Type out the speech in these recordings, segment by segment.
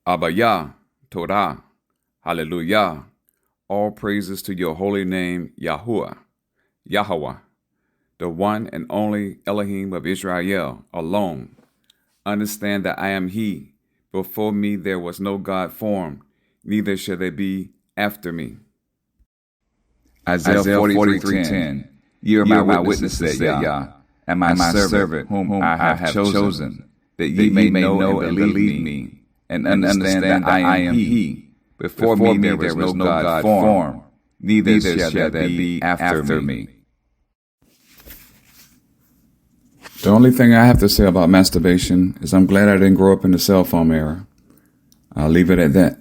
Abaya, Torah, Hallelujah. All praises to your holy name, Yahuwah, Yahweh, the one and only Elohim of Israel alone. Understand that I am He. Before me there was no God formed, neither shall there be after me. Isaiah 43:10. You are my witnesses, said Yah, and my servant whom I have chosen, that ye may know and believe me, and understand that I am He. Before me there was no God formed, neither shall there be after me. The only thing I have to say about masturbation is I'm glad I didn't grow up in the cell phone era. I'll leave it at that.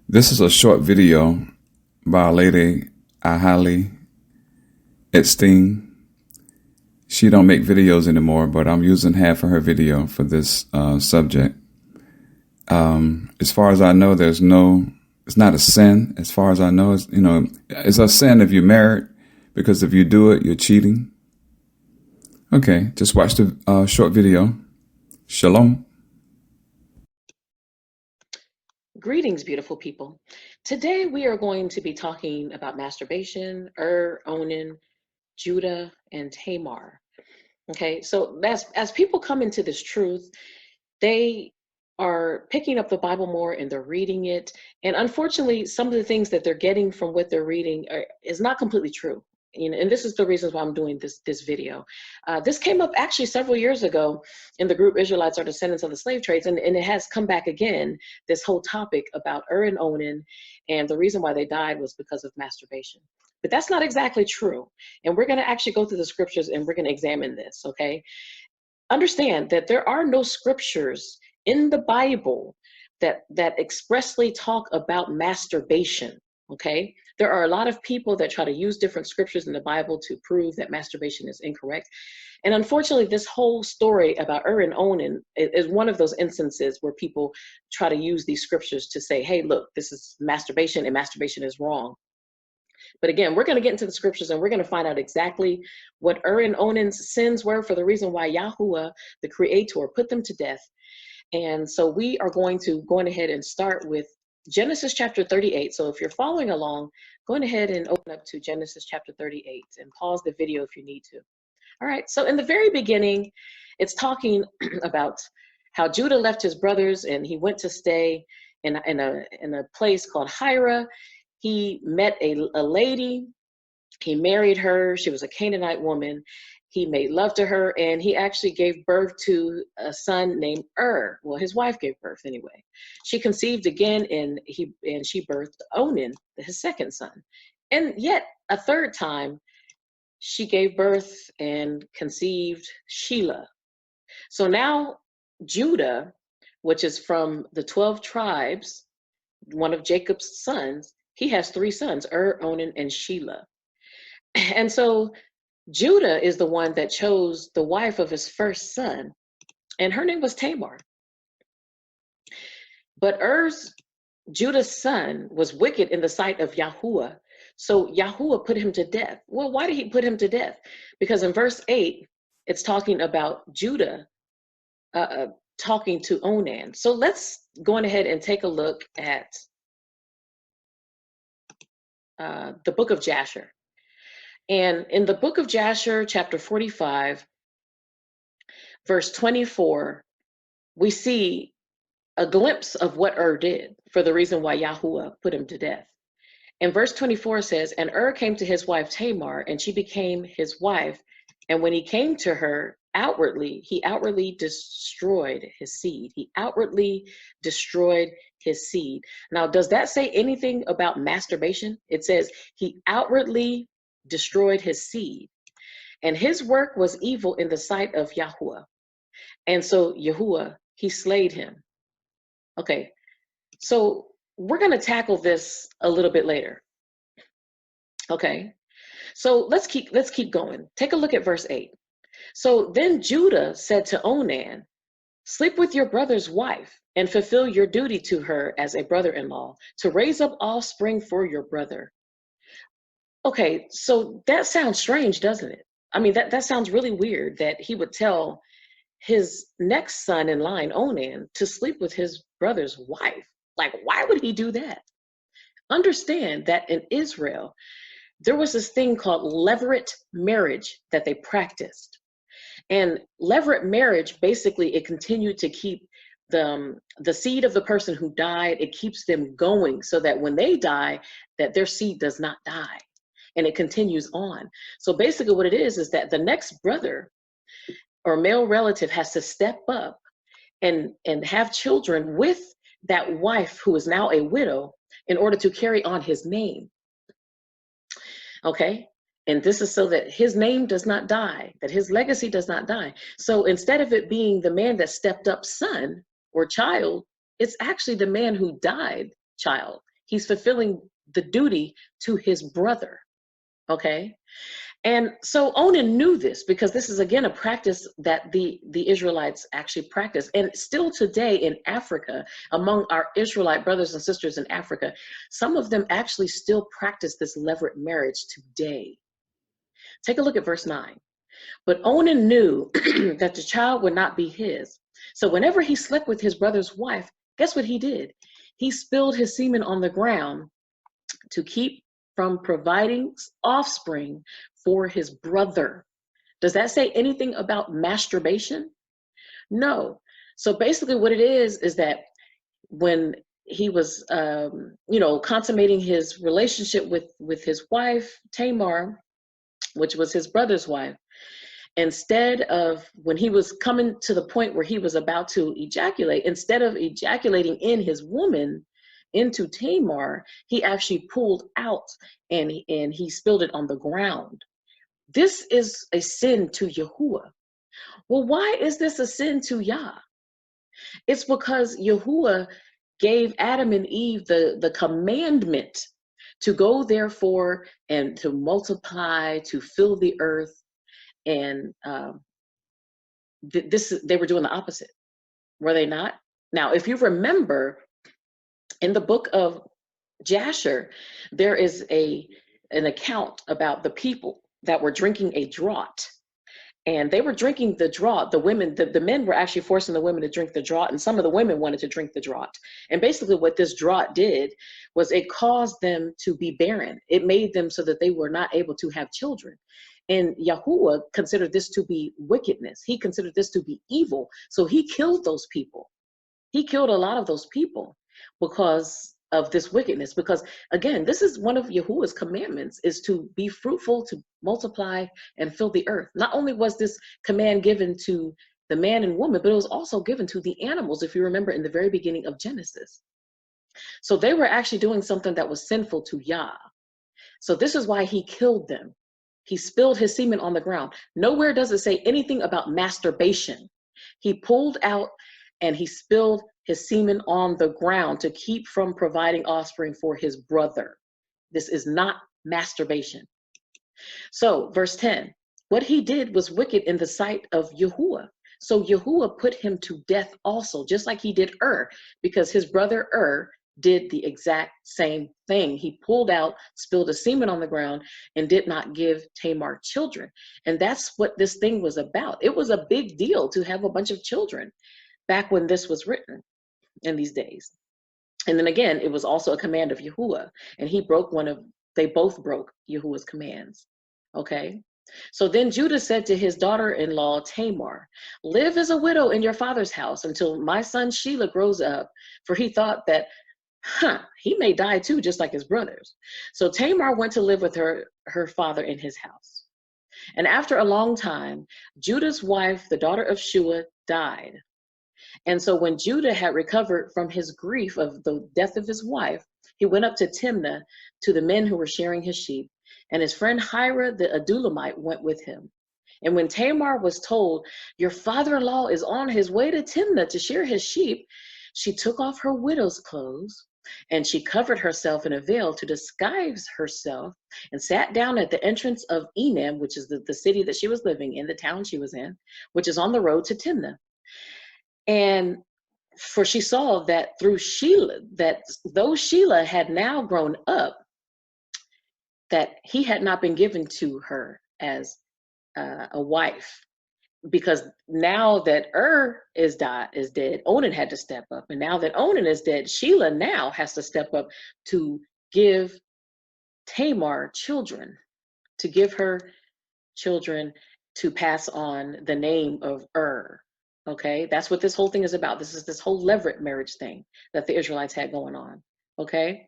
This is a short video by a lady I highly esteem. She don't make videos anymore, but I'm using half of her video for this subject. As far as I know, it's not a sin. As far as I know, it's a sin if you're married, because if you do it, you're cheating. Okay, just watch the short video. Shalom. Greetings, beautiful people. Today we are going to be talking about masturbation, Onan, Judah, and Tamar. Okay, so as people come into this truth, they are picking up the Bible more and they're reading it. And unfortunately, some of the things that they're getting from what they're reading is not completely true. And this is the reasons why I'm doing this video. This came up actually several years ago in the group Israelites Are Descendants of the Slave Trades, and it has come back again, this whole topic about and Onan, and the reason why they died was because of masturbation. But that's not exactly true. And we're going to actually go through the scriptures and we're going to examine this, okay? Understand that there are no scriptures in the Bible that expressly talk about masturbation, okay? There are a lot of people that try to use different scriptures in the Bible to prove that masturbation is incorrect. And unfortunately, this whole story about and Onan is one of those instances where people try to use these scriptures to say, hey, look, this is masturbation and masturbation is wrong. But again, we're going to get into the scriptures and we're going to find out exactly what and Onan's sins were for the reason why Yahuwah, the creator, put them to death. And so we are going ahead and start with Genesis chapter 38. So if you're following along, go ahead and open up to Genesis chapter 38 and pause the video if you need to. All right, so in the very beginning, it's talking about how Judah left his brothers and he went to stay in a place called Hira. He met a lady, he married her, she was a Canaanite woman. He made love to her, and he actually gave birth to a son named Well, his wife gave birth anyway. She conceived again, and she birthed Onan, his second son. And yet, a third time, she gave birth and conceived Shelah. So now, Judah, which is from the 12 tribes, one of Jacob's sons, he has 3 sons, Onan, and Shelah. And so Judah is the one that chose the wife of his first son, and her name was Tamar. But Judah's son, was wicked in the sight of Yahuwah, so Yahuwah put him to death. Well, why did he put him to death? Because in verse 8, it's talking about Judah talking to Onan. So let's go ahead and take a look at the book of Jasher. And in the book of Jasher, chapter 45, verse 24, we see a glimpse of what did for the reason why Yahuwah put him to death. And verse 24 says, and came to his wife Tamar, and she became his wife. And when he came to her he outwardly destroyed his seed. He outwardly destroyed his seed. Now, does that say anything about masturbation? It says he outwardly destroyed his seed, and his work was evil in the sight of Yahuwah. And so Yahuwah, he slayed him. Okay, so we're going to tackle this a little bit later. Okay, so let's keep going. Take a look at verse 8. So then Judah said to Onan, sleep with your brother's wife and fulfill your duty to her as a brother-in-law, to raise up offspring for your brother. Okay, so that sounds strange, doesn't it? I mean, that sounds really weird that he would tell his next son in line, Onan, to sleep with his brother's wife. Like, why would he do that? Understand that in Israel, there was this thing called Levirate marriage that they practiced. And Levirate marriage, basically, it continued to keep the seed of the person who died, it keeps them going so that when they die, that their seed does not die. And it continues on. So basically what it is that the next brother or male relative has to step up and have children with that wife who is now a widow in order to carry on his name. Okay? And this is so that his name does not die, that his legacy does not die. So instead of it being the man that stepped up son or child, it's actually the man who died child. He's fulfilling the duty to his brother. Okay? And so Onan knew this because this is, again, a practice that the Israelites actually practice. And still today in Africa, among our Israelite brothers and sisters in Africa, some of them actually still practice this levirate marriage today. Take a look at verse 9. But Onan knew that the child would not be his. So whenever he slept with his brother's wife, guess what he did? He spilled his semen on the ground to keep from providing offspring for his brother. Does that say anything about masturbation? No. So basically what it is that when he was, consummating his relationship with his wife, Tamar, which was his brother's wife, instead of, when he was coming to the point where he was about to ejaculate, instead of ejaculating in his woman, into Tamar, he actually pulled out and he spilled it on the ground. This is a sin to Yahuwah. Well, why is this a sin to Yah? It's because Yahuwah gave Adam and Eve the commandment to go therefore and to multiply, to fill the earth. And they were doing the opposite, were they not? Now, if you remember, in the book of Jasher, there is an account about the people that were drinking a draught. And they were drinking the draught. The women, the men were actually forcing the women to drink the draught, and some of the women wanted to drink the draught. And basically what this draught did was it caused them to be barren. It made them so that they were not able to have children. And Yahuwah considered this to be wickedness. He considered this to be evil. So he killed those people. He killed a lot of those people because of this wickedness. Because again, this is one of Yahuwah's commandments, is to be fruitful, to multiply and fill the earth. Not only was this command given to the man and woman, but it was also given to the animals, if you remember in the very beginning of Genesis. So they were actually doing something that was sinful to Yah. So this is why he killed them. He spilled his semen on the ground. Nowhere does it say anything about masturbation. He pulled out and he spilled his semen on the ground to keep from providing offspring for his brother. This is not masturbation. So verse 10, what he did was wicked in the sight of Yahuwah. So Yahuwah put him to death also, just like he did because his brother did the exact same thing. He pulled out, spilled his semen on the ground, and did not give Tamar children. And that's what this thing was about. It was a big deal to have a bunch of children back when this was written in these days. And then again, it was also a command of Yahuwah, and they both broke Yahuwah's commands. Okay. So then Judah said to his daughter-in-law Tamar, live as a widow in your father's house until my son Shelah grows up, for he thought that, he may die too, just like his brothers. So Tamar went to live with her father in his house. And after a long time, Judah's wife, the daughter of Shua, died. And so when Judah had recovered from his grief of the death of his wife, he went up to Timnah to the men who were shearing his sheep, and his friend Hira the Adulamite went with him. And when Tamar was told, your father-in-law is on his way to Timnah to shear his sheep, she took off her widow's clothes, and she covered herself in a veil to disguise herself, and sat down at the entrance of Enem, which is the city that she was living in, the town she was in, which is on the road to Timnah. And for she saw that through Shelah, that though Shelah had now grown up, that he had not been given to her as a wife. because now that is dead, Onan had to step up. And now that Onan is dead, Sheila now has to step up to give Tamar children, to give her children to pass on the name of Okay, that's what this whole thing is about. This is this whole Levirate marriage thing that the Israelites had going on. Okay,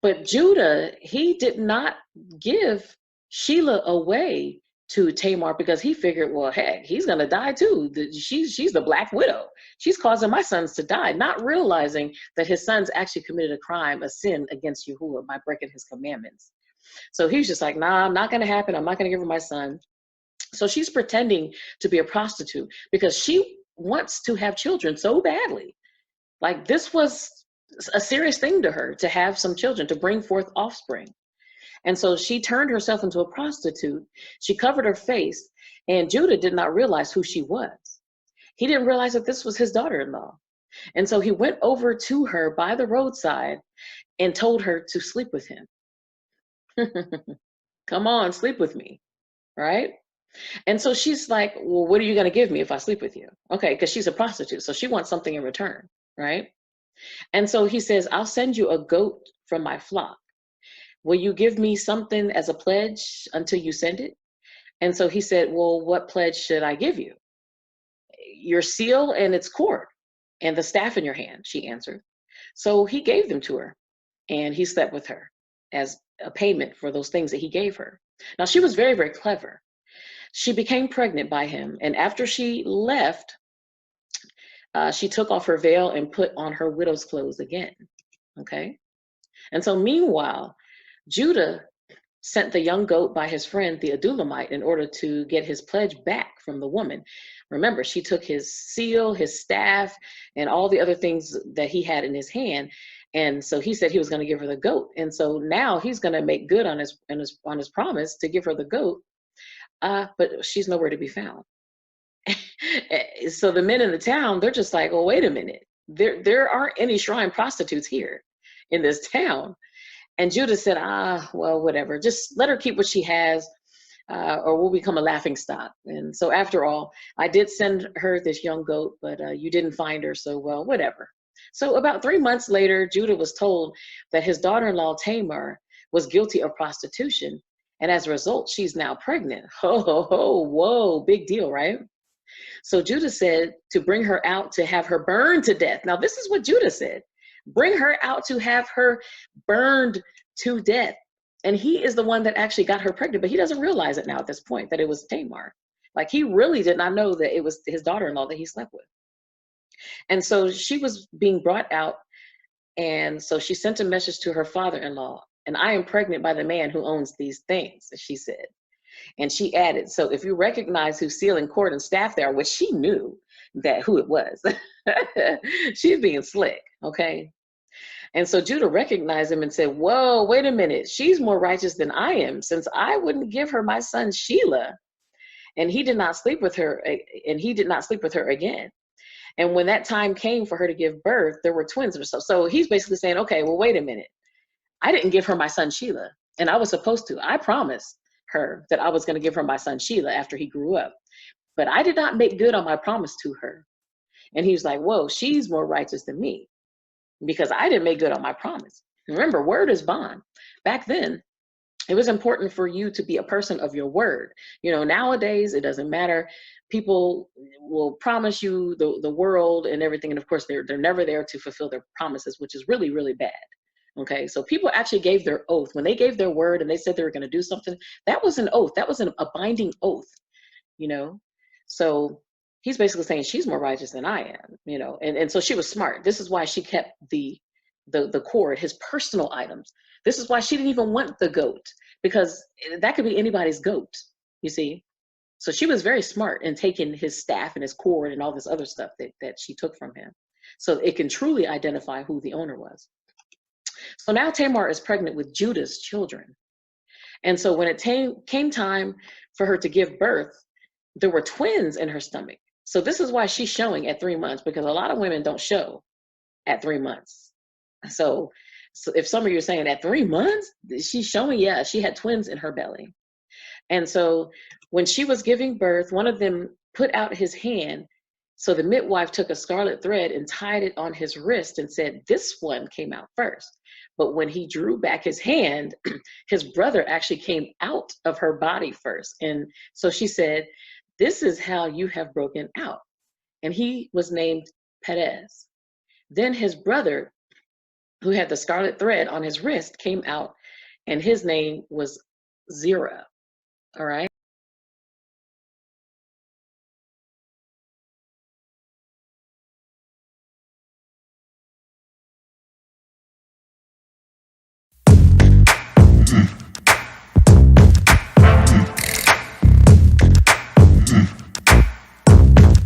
but Judah, he did not give Sheila away to Tamar because he figured, well, heck, he's gonna die too. She's the black widow. She's causing my sons to die, not realizing that his sons actually committed a crime, a sin against Yahuwah by breaking his commandments. So he's just like, nah, I'm not gonna happen. I'm not gonna give her my son. So she's pretending to be a prostitute because she wants to have children so badly. Like, this was a serious thing to her, to have some children, to bring forth offspring. And so she turned herself into a prostitute. She covered her face, and Judah did not realize who she was. He didn't realize that this was his daughter-in-law. And so he went over to her by the roadside and told her to sleep with him. Come on, sleep with me, right? And so she's like, well, what are you going to give me if I sleep with you? Okay, because she's a prostitute, so she wants something in return, right? And so he says, I'll send you a goat from my flock. Will you give me something as a pledge until you send it? And so he said, well, what pledge should I give you? Your seal and its cord and the staff in your hand, she answered. So he gave them to her, and he slept with her as a payment for those things that he gave her. Now, she was very, very clever. She became pregnant by him, and after she left, she took off her veil and put on her widow's clothes again. Okay? And so meanwhile, Judah sent the young goat by his friend, the Adulamite, in order to get his pledge back from the woman. Remember, she took his seal, his staff, and all the other things that he had in his hand. And so he said he was going to give her the goat. And so now he's going to make good on his promise to give her the goat. But she's nowhere to be found. So the men in the town, they're just like, well, wait a minute. There aren't any shrine prostitutes here in this town. And Judah said, well, whatever. Just let her keep what she has, or we'll become a laughing stock. And so after all, I did send her this young goat, but you didn't find her, so, well, whatever. So about 3 months later, Judah was told that his daughter-in-law Tamar was guilty of prostitution. And as a result, she's now pregnant. Ho, ho, ho, whoa, big deal, right? So Judah said to bring her out to have her burned to death. Now, this is what Judah said. Bring her out to have her burned to death. And he is the one that actually got her pregnant, but he doesn't realize it now at this point that it was Tamar. Like, he really did not know that it was his daughter-in-law that he slept with. And so she was being brought out. And so she sent a message to her father-in-law. And I am pregnant by the man who owns these things, she said. And she added, so if you recognize whose seal and cord and staff there are, which she knew that who it was, she's being slick, okay? And so Judah recognized him and said, whoa, wait a minute. She's more righteous than I am, since I wouldn't give her my son Sheila. And he did not sleep with her, again. And when that time came for her to give birth, there were twins or so. So he's basically saying, okay, well, wait a minute. I didn't give her my son Sheila, and I was supposed to. I promised her that I was going to give her my son Sheila after he grew up, but I did not make good on my promise to her. And he was like, whoa, she's more righteous than me because I didn't make good on my promise. Remember, word is bond. Back then, it was important for you to be a person of your word. You know, nowadays, it doesn't matter. People will promise you the world and everything, and of course, they're never there to fulfill their promises, which is really, really bad. Okay, so people actually gave their oath. When they gave their word and they said they were going to do something, that was an oath. That was a binding oath, you know. So he's basically saying she's more righteous than I am, you know. And so she was smart. This is why she kept the cord, his personal items. This is why she didn't even want the goat, because that could be anybody's goat, you see. So she was very smart in taking his staff and his cord and all this other stuff that she took from him, so it can truly identify who the owner was. So now Tamar is pregnant with Judah's children. And so when it came time for her to give birth, there were twins in her stomach. So this is why she's showing at 3 months, because a lot of women don't show at 3 months. So if some of you are saying at 3 months, she's showing, yeah, she had twins in her belly. And so when she was giving birth, one of them put out his hand. So the midwife took a scarlet thread and tied it on his wrist and said, this one came out first. But when he drew back his hand, his brother actually came out of her body first. And so she said, this is how you have broken out. And he was named Perez. Then his brother, who had the scarlet thread on his wrist, came out, and his name was Zerah. All right.